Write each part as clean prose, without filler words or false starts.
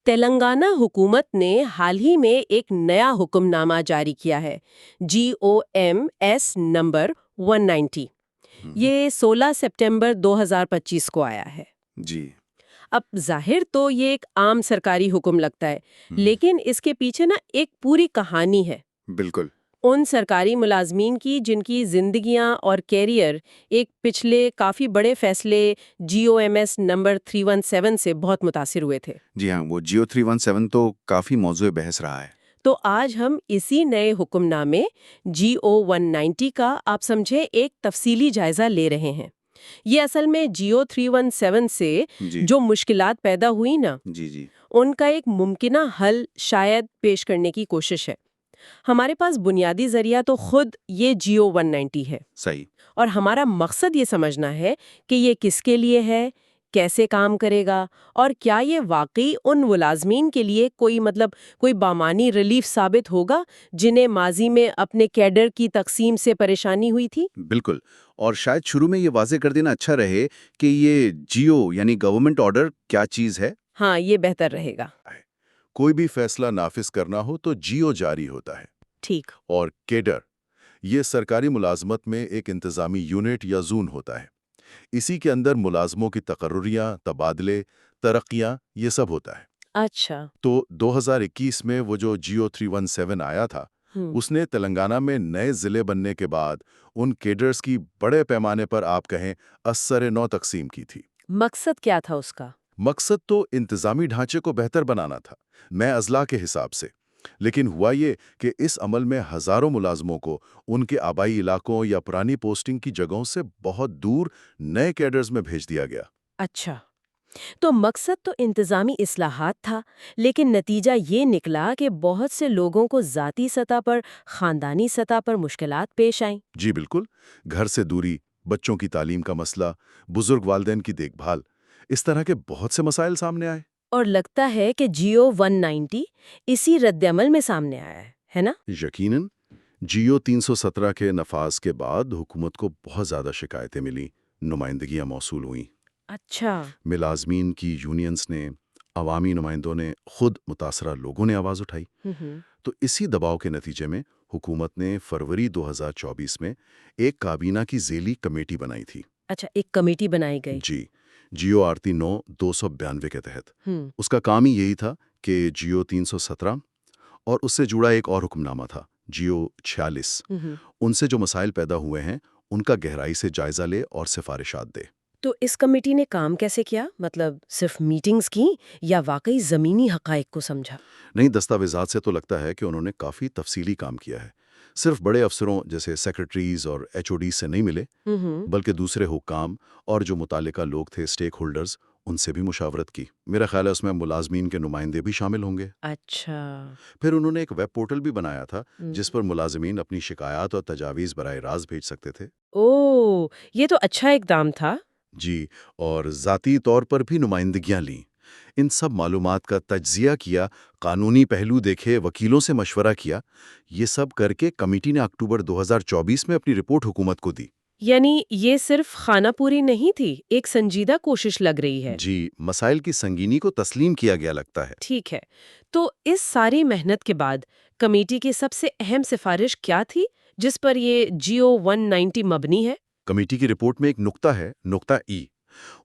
تلنگانہ حکومت نے حال ہی میں ایک نیا حکم نامہ جاری کیا ہے، GOMS نمبر 190۔ یہ 16 سپٹمبر 2025 کو آیا ہے۔ جی اب ظاہر تو یہ ایک عام سرکاری حکم لگتا ہے، لیکن اس کے پیچھے نا ایک پوری کہانی ہے۔ بالکل۔ ان سرکاری ملازمین کی جن کی زندگیاں اور کیریئر ایک پچھلے کافی بڑے فیصلے GOMS نمبر 317 سے بہت متاثر ہوئے تھے۔ جی ہاں، وہ GO 317 تو کافی موضوع بحث رہا ہے۔ تو آج ہم اسی نئے حکم نامے GO 190 کا آپ سمجھے ایک تفصیلی جائزہ لے رہے ہیں۔ یہ اصل میں GO 317 سے جو مشکلات پیدا ہوئی نا، جی ان کا ایک ممکنہ حل شاید پیش کرنے کی کوشش ہے۔ ہمارے پاس بنیادی ذریعہ تو خود یہ GO 190 ہے۔ صحیح۔ اور ہمارا مقصد یہ سمجھنا ہے کہ یہ کس کے لیے ہے، کیسے کام کرے گا، اور کیا یہ واقعی ان ملازمین کے لیے کوئی بامانی ریلیف ثابت ہوگا جنہیں ماضی میں اپنے کیڈر کی تقسیم سے پریشانی ہوئی تھی۔ بالکل، اور شاید شروع میں یہ واضح کر دینا اچھا رہے کہ یہ GO یعنی گورنمنٹ آرڈر کیا چیز ہے۔ ہاں، یہ بہتر رہے گا۔ کوئی بھی فیصلہ نافذ کرنا ہو تو GO جاری ہوتا ہے۔ ٹھیک۔ اور کیڈر یہ سرکاری ملازمت میں ایک انتظامی یونٹ یا زون ہوتا ہے۔ اسی کے اندر ملازموں کی تقرریاں، تبادلے، ترقیاں، یہ سب ہوتا ہے۔ اچھا۔ تو 2021 میں وہ جو GO 317 آیا تھا، اس نے تلنگانہ میں نئے ضلع بننے کے بعد ان کیڈرز کی بڑے پیمانے پر آپ کہیں اثر نو تقسیم کی تھی۔ مقصد کیا تھا اس کا؟ مقصد تو انتظامی ڈھانچے کو بہتر بنانا تھا، میں اضلاع کے حساب سے۔ لیکن ہوا یہ کہ اس عمل میں ہزاروں ملازموں کو ان کے آبائی علاقوں یا پرانی پوسٹنگ کی جگہوں سے بہت دور نئے کیڈرز میں بھیج دیا گیا۔ اچھا، تو مقصد تو انتظامی اصلاحات تھا، لیکن نتیجہ یہ نکلا کہ بہت سے لوگوں کو ذاتی سطح پر، خاندانی سطح پر مشکلات پیش آئیں۔ جی بالکل، گھر سے دوری، بچوں کی تعلیم کا مسئلہ، بزرگ والدین کی دیکھ بھال، اس طرح کے بہت سے مسائل سامنے آئے۔ اور لگتا ہے کہ GO 190 اسی رد عمل میں سامنے آیا ہے نا؟ یقیناً، GO 317 کے نفاذ کے بعد حکومت کو بہت زیادہ شکایتیں ملیں، نمائندگیاں موصول ہوئیں۔ اچھا۔ ملازمین کی یونینز نے، عوامی نمائندوں نے، خود متاثرہ لوگوں نے آواز اٹھائی۔ تو اسی دباؤ کے نتیجے میں حکومت نے فروری 2024 میں ایک کابینہ کی ذیلی کمیٹی بنائی تھی۔ اچھا، ایک کمیٹی بنائی گئی۔ جی، GO آرتی 9/292 کے تحت۔ اس کا کام ہی یہی تھا کہ GO 317 اور اس سے جڑا ایک اور حکم نامہ تھا GO 46، ان سے جو مسائل پیدا ہوئے ہیں ان کا گہرائی سے جائزہ لے اور سفارشات دے۔ تو اس کمیٹی نے کام کیسے کیا؟ صرف میٹنگز کی یا واقعی زمینی حقائق کو سمجھا؟ نہیں، دستاویزات سے تو لگتا ہے کہ انہوں نے کافی تفصیلی کام کیا ہے۔ صرف بڑے افسروں جیسے سیکرٹریز اور HOD سے نہیں ملے، بلکہ دوسرے حکام اور جو متعلقہ لوگ تھے، اسٹیک ہولڈرز، ان سے بھی مشاورت کی۔ میرا خیال ہے اس میں ملازمین کے نمائندے بھی شامل ہوں گے۔ اچھا۔ پھر انہوں نے ایک ویب پورٹل بھی بنایا تھا جس پر ملازمین اپنی شکایات اور تجاویز براہ راست بھیج سکتے تھے۔ اوہ، یہ تو اچھا اقدام تھا۔ جی، اور ذاتی طور پر بھی نمائندگیاں لیں، ان سب معلومات کا تجزیہ کیا، قانونی پہلو دیکھے، وکیلوں سے مشورہ کیا۔ یہ سب کر کے کمیٹی نے اکتوبر 2024 میں اپنی رپورٹ حکومت کو دی۔ یعنی یہ صرف خانہ پوری نہیں تھی، ایک سنجیدہ کوشش لگ رہی ہے۔ جی، مسائل کی سنگینی کو تسلیم کیا گیا لگتا ہے۔ ٹھیک ہے، تو اس ساری محنت کے بعد کمیٹی کی سب سے اہم سفارش کیا تھی جس پر یہ GO 190 مبنی ہے؟ کمیٹی کی رپورٹ میں ایک نقطہ ہے، نقطہ ای۔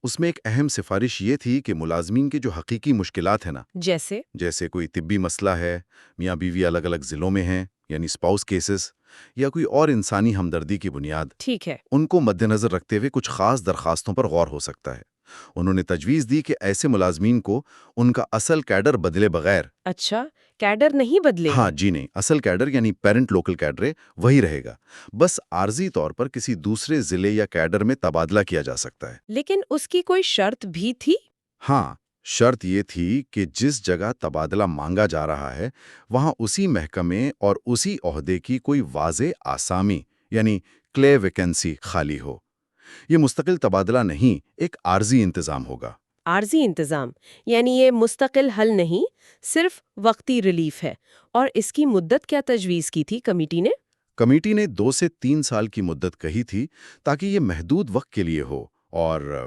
اس میں ایک اہم سفارش یہ تھی کہ ملازمین کے جو حقیقی مشکلات ہیں نا، جیسے کوئی طبی مسئلہ ہے، میاں بیوی الگ الگ ضلعوں میں ہیں، یعنی اسپاؤس کیسز، یا کوئی اور انسانی ہمدردی کی بنیاد، ٹھیک ہے، ان کو مد نظر رکھتے ہوئے کچھ خاص درخواستوں پر غور ہو سکتا ہے۔ انہوں نے تجویز دی کہ ایسے ملازمین کو ان کا اصل کیڈر بدلے بغیر، اچھا، کیڈر نہیں بدلے؟ ہاں جی نہیں، اصل کیڈر یعنی پیرنٹ لوکل کیڈر وہی رہے گا، بس عارضی طور پر کسی دوسرے ضلع یا کیڈر میں تبادلہ کیا جا سکتا ہے۔ لیکن اس کی کوئی شرط بھی تھی؟ ہاں، شرط یہ تھی کہ جس جگہ تبادلہ مانگا جا رہا ہے وہاں اسی محکمے اور اسی عہدے کی کوئی واضح آسامی یعنی کلیئر ویکنسی خالی ہو۔ یہ مستقل تبادلہ نہیں، ایک عارضی انتظام ہوگا۔ عارضی انتظام یعنی یہ مستقل حل نہیں، صرف وقتی ریلیف ہے۔ اور اس کی مدت کیا تجویز کی تھی کمیٹی نے؟ کمیٹی نے 2 سے 3 سال کی مدت کہی تھی تاکہ یہ محدود وقت کے لیے ہو اور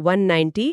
190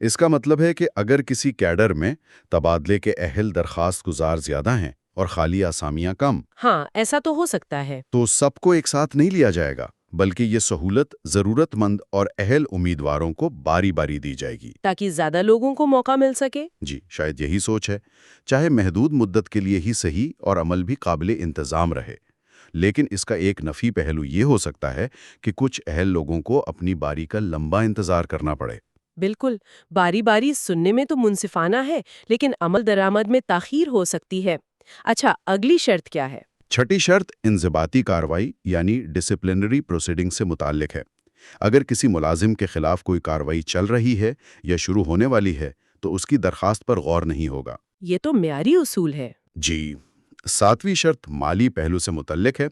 اس کا مطلب ہے کہ اگر کسی کیڈر میں تبادلے کے اہل درخواست گزار زیادہ ہیں اور خالی آسامیاں کم، ہاں ایسا تو ہو سکتا ہے۔ تو سب کو ایک ساتھ نہیں لیا جائے گا، بلکہ یہ سہولت ضرورت مند اور اہل امیدواروں کو باری باری دی جائے گی، تاکہ زیادہ لوگوں کو موقع مل سکے۔ جی شاید یہی سوچ ہے، چاہے محدود مدت کے لیے ہی صحیح اور عمل بھی قابل انتظام رہے۔ لیکن اس کا ایک نفی پہلو یہ ہو سکتا ہے کہ کچھ اہل لوگوں کو اپنی باری کا لمبا انتظار کرنا پڑے۔ بالکل، باری باری سننے میں تو منصفانہ ہے، لیکن عمل درآمد میں تاخیر ہو سکتی ہے۔ اچھا، اگلی شرط کیا ہے؟ چھٹی شرط انضباطی کارروائی یعنی ڈسپلنری پروسیڈنگ سے متعلق ہے۔ اگر کسی ملازم کے خلاف کوئی کارروائی چل رہی ہے یا شروع ہونے والی ہے تو اس کی درخواست پر غور نہیں ہوگا۔ یہ تو معیاری اصول ہے۔ جی، ساتویں شرط مالی پہلو سے متعلق ہے۔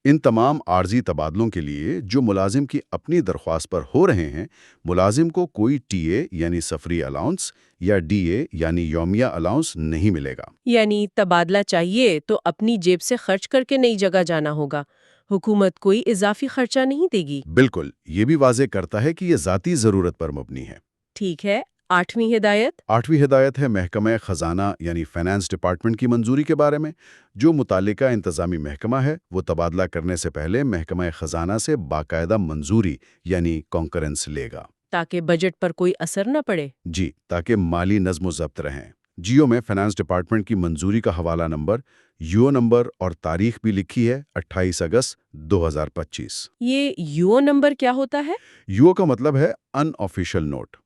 ان تمام عارضی تبادلوں کے لیے جو ملازم کی اپنی درخواست پر ہو رہے ہیں، ملازم کو کوئی ٹی اے یعنی سفری الاؤنس یا ڈی اے یعنی یومیہ الاؤنس نہیں ملے گا۔ یعنی تبادلہ چاہیے تو اپنی جیب سے خرچ کر کے نئی جگہ جانا ہوگا، حکومت کوئی اضافی خرچہ نہیں دے گی۔ بالکل، یہ بھی واضح کرتا ہے کہ یہ ذاتی ضرورت پر مبنی ہے۔ ٹھیک ہے، 8ویں ہدایت؟ 8ویں ہدایت ہے محکمہ خزانہ یعنی فائنانس ڈپارٹمنٹ کی منظوری کے بارے میں۔ جو متعلقہ انتظامی محکمہ ہے وہ تبادلہ کرنے سے پہلے محکمہ خزانہ سے باقاعدہ منظوری یعنی کانکرنس لے گا، تاکہ بجٹ پر کوئی اثر نہ پڑے۔ جی، تاکہ مالی نظم و ضبط رہیں۔ جیو میں فائنانس ڈپارٹمنٹ کی منظوری کا حوالہ نمبر، یو نمبر اور تاریخ بھی لکھی ہے 28 اگست 2025۔ یہ یو نمبر کیا ہوتا ہے؟ یو کا مطلب ہے ان آفیشیل نوٹ۔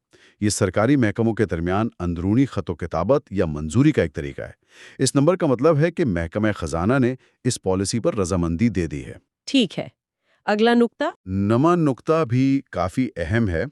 یہ سرکاری محکموں کے درمیان اندرونی خط و کتابت یا منظوری کا ایک طریقہ ہے۔ اس نمبر کا مطلب ہے کہ محکمہ خزانہ نے اس پالیسی پر رضامندی دے دی ہے۔ ٹھیک ہے، اگلا نقطہ؟ نواں نقطہ بھی کافی اہم ہے۔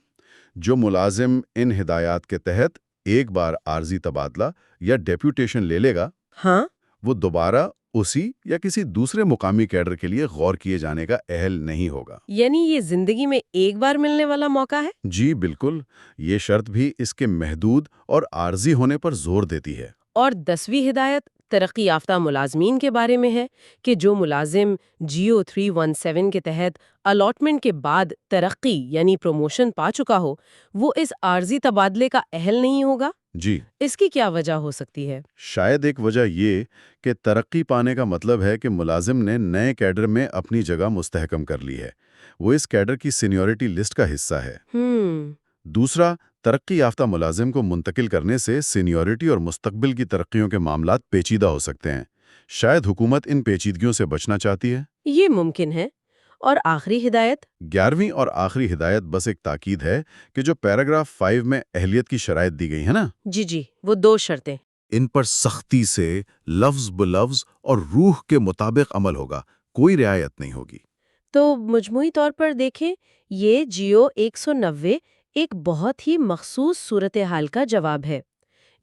جو ملازم ان ہدایات کے تحت ایک بار عارضی تبادلہ یا ڈیپوٹیشن لے لے گا، ہاں، وہ دوبارہ اسی یا کسی دوسرے مقامی کیڈر کے لیے غور کیے جانے کا اہل نہیں ہوگا۔ یعنی یہ زندگی میں ایک بار ملنے والا موقع ہے؟ جی بالکل، یہ شرط بھی اس کے محدود اور عارضی ہونے پر زور دیتی ہے۔ اور 10ویں ہدایت ترقی یافتہ ملازمین کے بارے میں ہے کہ جو ملازم جیو 317 کے تحت الاٹمنٹ کے بعد ترقی یعنی پروموشن پا چکا ہو، وہ اس عارضی تبادلے کا اہل نہیں ہوگا۔ جی، اس کی کیا وجہ ہو سکتی ہے؟ شاید ایک وجہ یہ کہ ترقی پانے کا مطلب ہے کہ ملازم نے نئے کیڈر میں اپنی جگہ مستحکم کر لی ہے، وہ اس کیڈر کی سینیورٹی لسٹ کا حصہ ہے۔ دوسرا، ترقی یافتہ ملازم کو منتقل کرنے سے سینیورٹی اور مستقبل کی ترقیوں کے معاملات پیچیدہ ہو سکتے ہیں۔ شاید حکومت ان پیچیدگیوں سے بچنا چاہتی ہے۔ یہ ممکن ہے۔ اور آخری ہدایت؟ 11ویں اور آخری ہدایت بس ایک تاکید ہے کہ جو پیراگراف 5 میں اہلیت کی شرائط دی گئی ہے نا، جی، وہ 2 شرطیں۔ ان پر سختی سے لفظ بلفظ اور روح کے مطابق عمل ہوگا، کوئی رعایت نہیں ہوگی۔ تو مجموعی طور پر دیکھیں، یہ جیو 190 ایک بہت ہی مخصوص صورتحال کا جواب ہے۔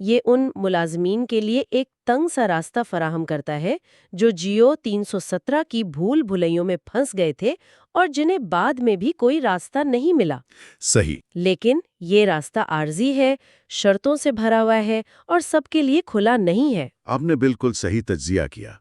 یہ ان ملازمین کے لیے ایک تنگ سا راستہ فراہم کرتا ہے جو جیو 317 کی بھول بھلائیوں میں پھنس گئے تھے اور جنہیں بعد میں بھی کوئی راستہ نہیں ملا۔ صحیح۔ لیکن یہ راستہ عارضی ہے، شرطوں سے بھرا ہوا ہے اور سب کے لیے کھلا نہیں ہے۔ آپ نے بالکل صحیح تجزیہ کیا۔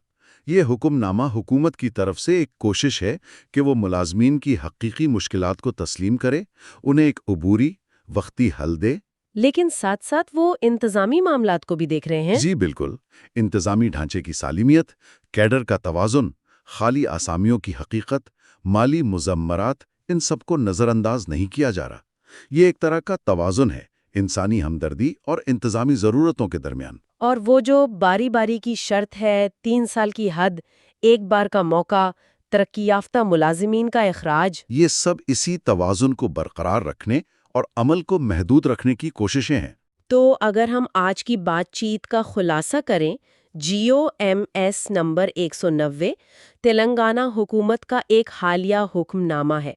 یہ حکم نامہ حکومت کی طرف سے ایک کوشش ہے کہ وہ ملازمین کی حقیقی مشکلات کو تسلیم کرے، انہیں ایک عبوری، وقتی حل دے۔ لیکن ساتھ ساتھ وہ انتظامی معاملات کو بھی دیکھ رہے ہیں۔ جی بالکل، انتظامی ڈھانچے کی سالمیت، کیڈر کا توازن، خالی آسامیوں کی حقیقت، مالی مضمرات، ان سب کو نظر انداز نہیں کیا جا رہا۔ یہ ایک طرح کا توازن ہے انسانی ہمدردی اور انتظامی ضرورتوں کے درمیان۔ اور وہ جو باری باری کی شرط ہے، 3 سال کی حد، ایک بار کا موقع، ترقی یافتہ ملازمین کا اخراج، یہ سب اسی توازن کو برقرار رکھنے اور عمل کو محدود رکھنے کی کوششیں ہیں۔ تو اگر ہم آج کی بات چیت کا خلاصہ کریں، جیو ایم ایس نمبر 190 تلنگانہ حکومت کا ایک حالیہ حکم نامہ ہے۔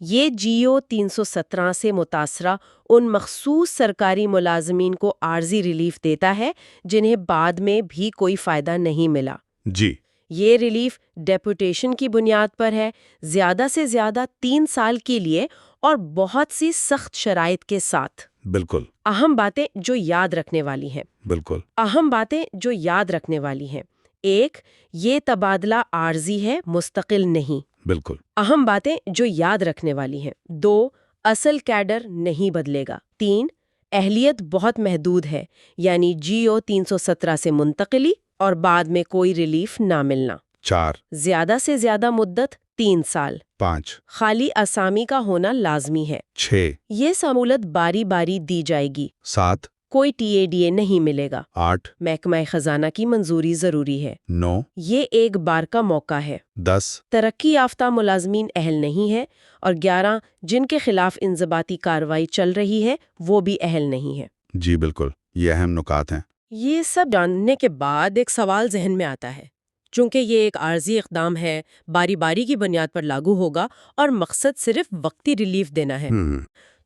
یہ جیو 317 سے متاثرہ ان مخصوص سرکاری ملازمین کو عارضی ریلیف دیتا ہے جنہیں بعد میں بھی کوئی فائدہ نہیں ملا۔ جی، یہ ریلیف ڈیپوٹیشن کی بنیاد پر ہے، زیادہ سے زیادہ 3 سال کے لیے اور بہت سی سخت شرائط کے ساتھ۔ بالکل اہم باتیں جو یاد رکھنے والی ہیں۔ بالکل اہم باتیں جو یاد رکھنے والی ہیں: 1. یہ تبادلہ عارضی ہے، مستقل نہیں۔ بالکل اہم باتیں جو یاد رکھنے والی ہیں: 2. اصل کیڈر نہیں بدلے گا۔ 3. اہلیت بہت محدود ہے، یعنی GO 317 سے منتقلی اور بعد میں کوئی ریلیف نہ ملنا۔ 4 زیادہ سے زیادہ مدت 3 سال۔ 5 خالی اسامی کا ہونا لازمی ہے۔ 6 یہ سہولت باری باری دی جائے گی، 7 کوئی TADA نہیں ملے گا۔ 8 محکمہ خزانہ کی منظوری ضروری ہے۔ 9 یہ ایک بار کا موقع ہے۔ 10 ترقی یافتہ ملازمین اہل نہیں ہے، اور 11 جن کے خلاف انضباطی کارروائی چل رہی ہے وہ بھی اہل نہیں ہے۔ جی بالکل، یہ اہم نکات ہیں۔ یہ سب جاننے کے بعد ایک سوال ذہن میں آتا ہے۔ چونکہ یہ ایک عارضی اقدام ہے، باری باری کی بنیاد پر لاگو ہوگا اور مقصد صرف وقتی ریلیف دینا ہے،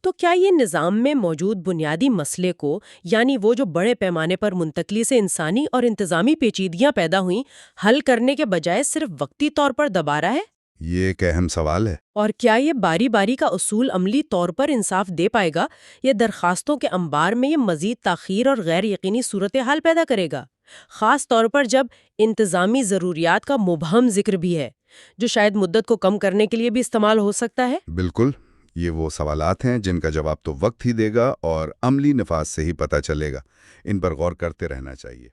تو کیا یہ نظام میں موجود بنیادی مسئلے کو، یعنی وہ جو بڑے پیمانے پر منتقلی سے انسانی اور انتظامی پیچیدگیاں پیدا ہوئیں، حل کرنے کے بجائے صرف وقتی طور پر دبا رہا ہے؟ یہ ایک اہم سوال ہے۔ اور کیا یہ باری باری کا اصول عملی طور پر انصاف دے پائے گا، یا درخواستوں کے انبار میں یہ مزید تاخیر اور غیر یقینی صورتحال پیدا کرے گا، خاص طور پر جب انتظامی ضروریات کا مبہم ذکر بھی ہے، جو شاید مدت کو کم کرنے کے لیے بھی استعمال ہو سکتا ہے؟ بالکل، یہ وہ سوالات ہیں جن کا جواب تو وقت ہی دے گا اور عملی نفاذ سے ہی پتہ چلے گا۔ ان پر غور کرتے رہنا چاہیے۔